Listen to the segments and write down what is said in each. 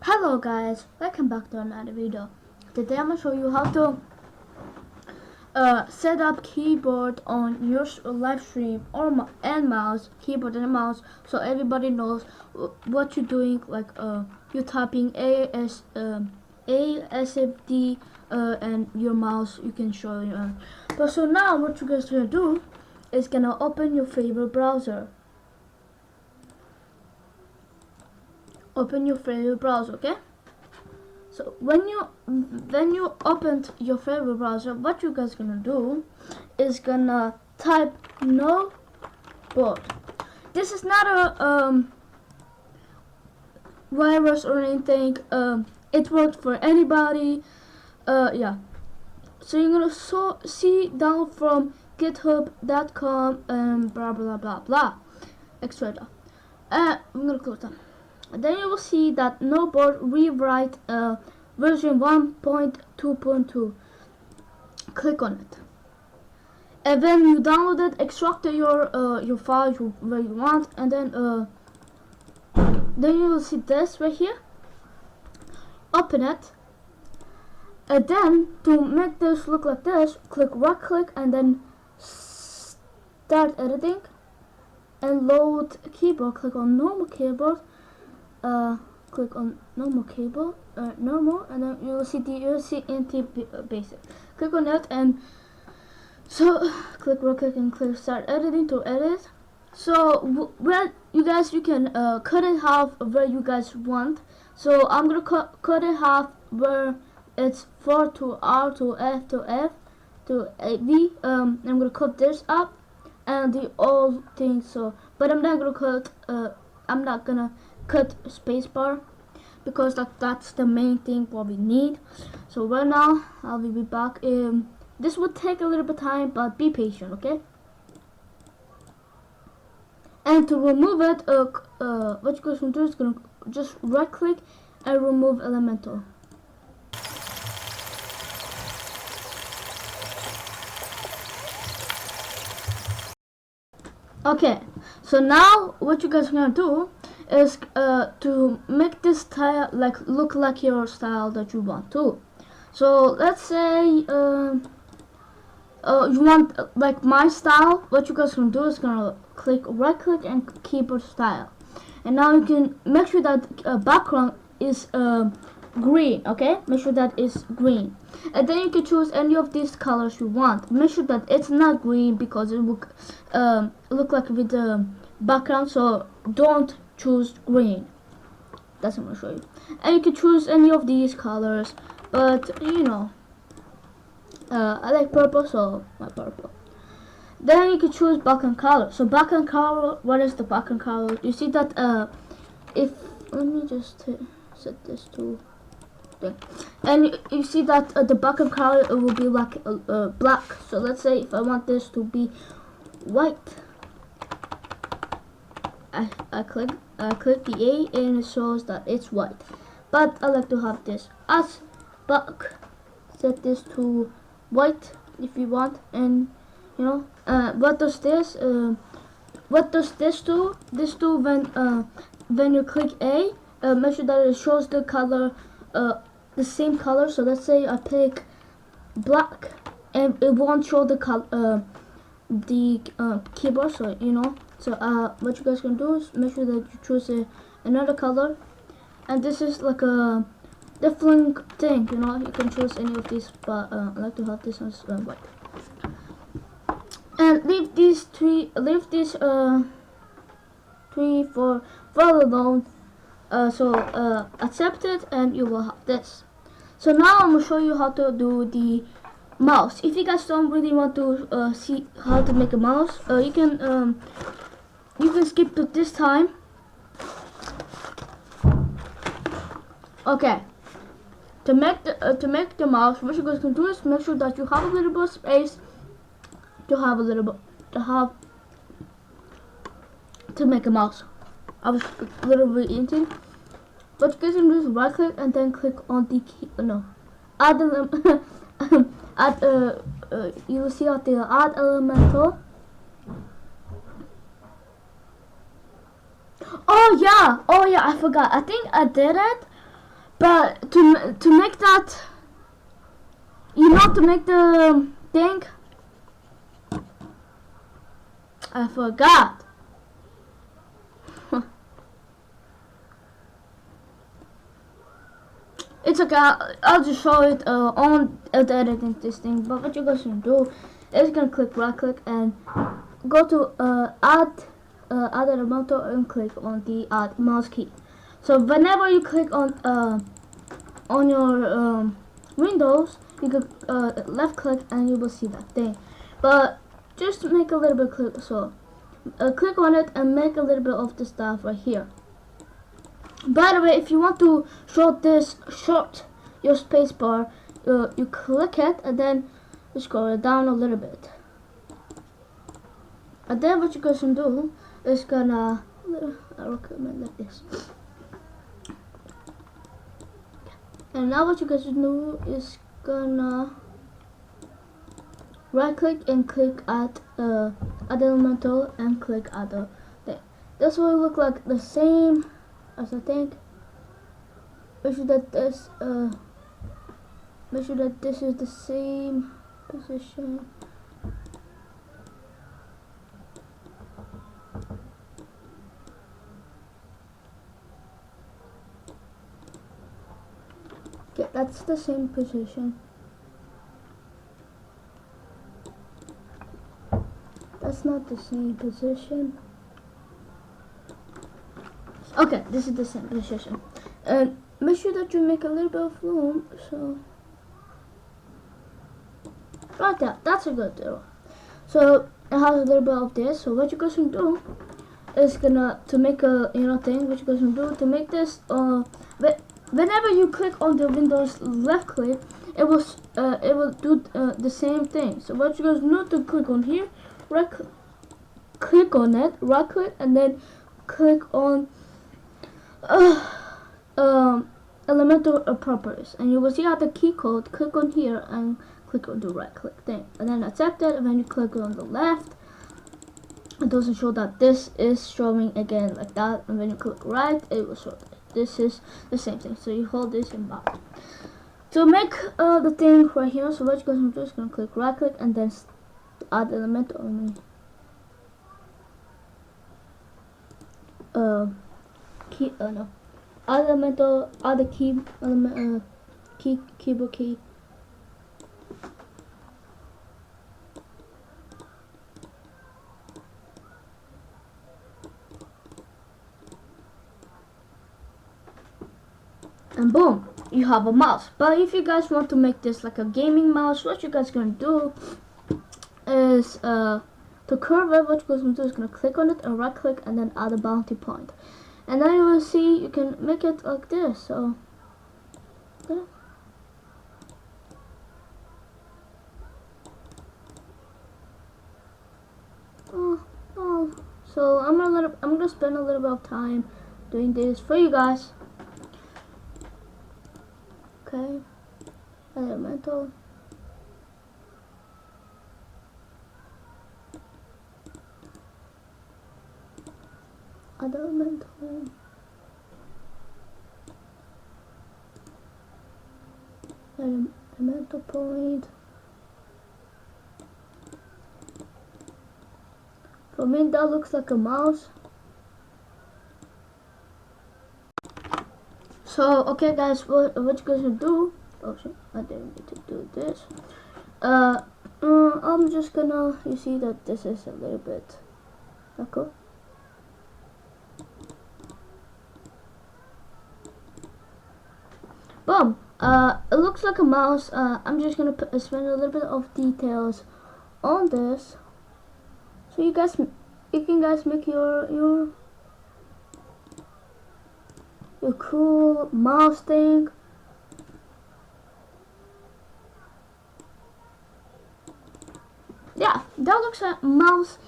Hello guys, welcome back to another video. Today I'm going to show you how to set up keyboard on your live stream and mouse, keyboard and mouse, so everybody knows what you're doing. Like you're typing ASFD and your mouse you can show you. But so now what you guys gonna do is gonna open your favorite browser. Open your favorite browser, okay? So when you opened your favorite browser, what you guys gonna do is gonna type no board. This is not a virus or anything. It worked for anybody. Yeah. So you're gonna see down from github.com and blah blah blah blah, etc. I'm gonna close that. Then you will see that no board rewrite version 1.2.2. Click on it, and then you download it, extract your file where you want, and then you will see this right here. Open it, and then to make this look like this, right click and then start editing and load keyboard. Click on normal keyboard. Click on normal keyboard, normal, and then you will see basic. Click on that, and so click right click and click start editing to edit. So where you can cut it half where you guys want. So I'm gonna cut it half where it's 4 to R to F to F to V. I'm gonna cut this up and the all things. So, but I'm not gonna cut. I'm not gonna cut spacebar because that's the main thing what we need. So right now I will be back. This will take a little bit of time, but be patient, okay? And to remove it, what you guys can do is gonna just right click and remove elemental. Okay, so now what you guys are gonna do is to make this style look like your style that you want to. So let's say you want like my style. What you guys can do is gonna right click and keyboard style, and now you can make sure that background is green. Okay, make sure that is green, and then you can choose any of these colors you want. Make sure that it's not green because it will look like with the background, so don't choose green. That's what I'm gonna show you. And you can choose any of these colors, but you know, I like purple, so my purple. Then you can choose background color. So background color, what is the background color? You see that if let me just set this to thing, and you see that the background color it will be like black. So let's say if I want this to be white, I click the A and it shows that it's white, but I like to have this as black. Set this to white if you want, and you know what does this do? This do when you click A, make sure that it shows the color the same color. So let's say I pick black, and it won't show the color the keyboard, so you know. So what you guys can do is make sure that you choose another color, and this is like a different thing, you know. You can choose any of these, but I like to have this as white. And leave these three for alone. So accept it, and you will have this. So now I'm gonna show you how to do the mouse. If you guys don't really want to see how to make a mouse, you can skip to this time. Okay, to make the mouse, what you guys can do is make sure that you have a little bit of space to make a mouse. I was a little bit into. What you guys can do is right click and then click on the key. No, add you will see out there add elemental. Oh yeah, I forgot. I think I did it But to make that, to make the thing, I forgot. It's okay. I'll just show it on the editing this thing. But what you guys gonna do is gonna click right click and go to add elemental and click on the add mouse key. So whenever you click on your Windows, you can left click and you will see that thing. But just make a little bit click. So click on it and make a little bit of the stuff right here. By the way, if you want to show this short your spacebar, you click it and then you scroll it down a little bit. And then what you guys can do is gonna, I recommend like this. And now what you guys do is gonna right click and click add elemental and click add the thing. This will look like the same as I think. Make sure that this is the same position. Okay, that's the same position. That's not the same position. Okay, this is the same position. And make sure that you make a little bit of room. So right there, that's a good deal. So it has a little bit of this. So what you guys can do is to make a thing. What you guys can do to make this whenever you click on the Windows left click, it will do the same thing. So what you guys need to click on here, click on it, right click, and then click on elemental properties, and you will see how the key code. Click on here and click on the right click thing, and then accept it. And when you click on the left, it doesn't show that this is showing again like that. And when you click right, it will show that this is the same thing. So you hold this in back to make the thing right here. So what you guys do is gonna click right click and then add elemental only. Elemental, add the key element, keyboard key. And boom, you have a mouse. But if you guys want to make this like a gaming mouse, what you guys gonna do is to curve it, what you guys gonna do is gonna click on it and right click and then add a bounty point. And then you will see you can make it like this. So yeah. So I'm gonna spend a little bit of time doing this for you guys. Okay, elemental. Elemental. Elemental point. For me, that looks like a mouse. So, okay, guys, what you guys will do? Oh shit, I didn't need to do this. I'm just gonna. You see that this is a little bit. Okay. Boom. It looks like a mouse. I'm just gonna spend a little bit of details on this, so you can make your cool mouse thing. Yeah, that looks like a mouse.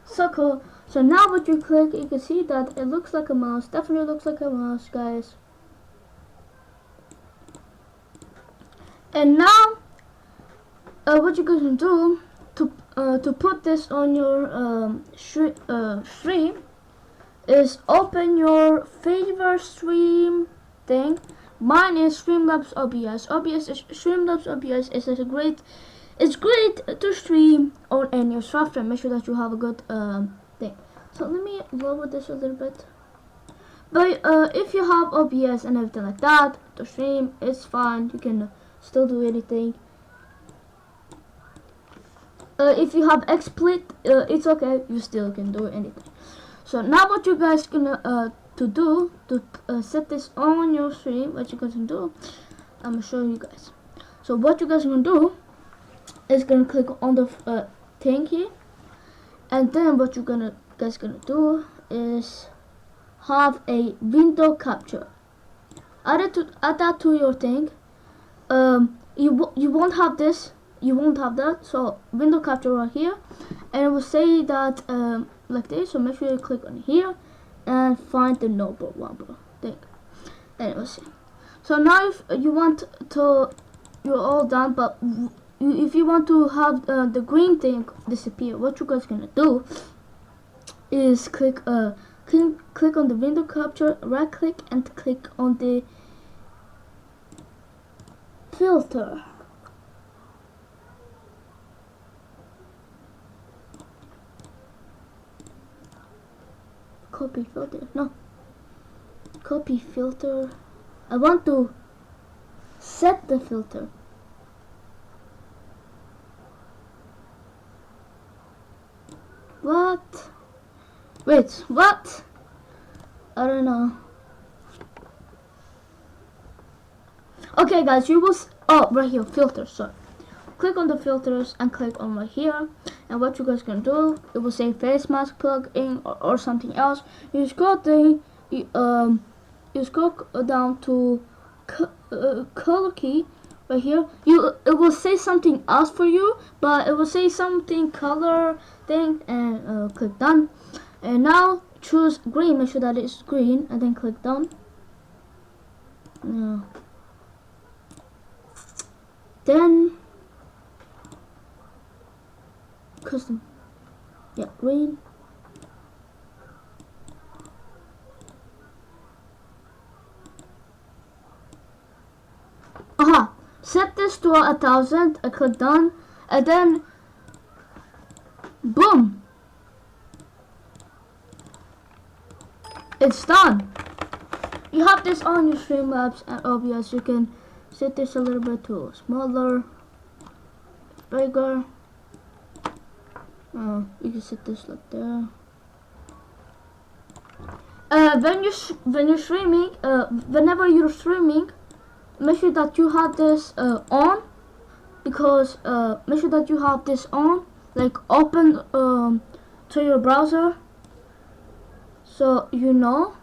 So cool. So now what you click, you can see that it looks like a mouse. Definitely looks like a mouse, guys. And now, what you can do to put this on your stream is open your favorite stream thing. Mine is Streamlabs OBS. Streamlabs OBS is a great. It's great to stream on any software. Make sure that you have a good thing. So let me lower this a little bit. But if you have OBS and everything like that to stream, it's fine. You can still do anything. If you have XSplit, it's okay. You still can do anything. So now what you guys gonna to do to set this on your stream, what you guys gonna do, I'm gonna show you guys. So what you guys gonna do is gonna click on the thing here, and then what you guys gonna do is have a window capture. Add that to your thing. You won't have this. You won't have that. So window capture right here, and it will say that like this. So make sure you click on here and find the notebook one thing, and it will see. So now if you want to, you're all done. But if you want to have the green thing disappear, what you guys gonna do is click on the window capture, right click, and click on the filter. Copy filter. No. Copy filter. I want to set the filter. What? Wait, what? I don't know. Okay guys, you will right here, filters. So click on the filters and click on right here, and what you guys can do, it will say face mask plugin or something else. You scroll down, you scroll down to color key right here. It will say something else for you, but it will say something color thing, and click done. And now choose green, make sure that it's green, and then click done. Then custom, yeah, green. Set this to 1000. I click done, and then boom, it's done. You have this on your Streamlabs and OBS. You can set this a little bit to smaller, bigger. You can set this like there. When you're streaming, whenever you're streaming, make sure that you have this on, because make sure that you have this on, like open to your browser, so you know.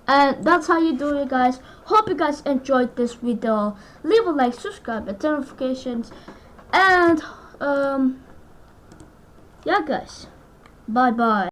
And that's how you do it, guys. Hope you guys enjoyed this video. Leave a like, subscribe, and turn notifications, and yeah guys, bye bye.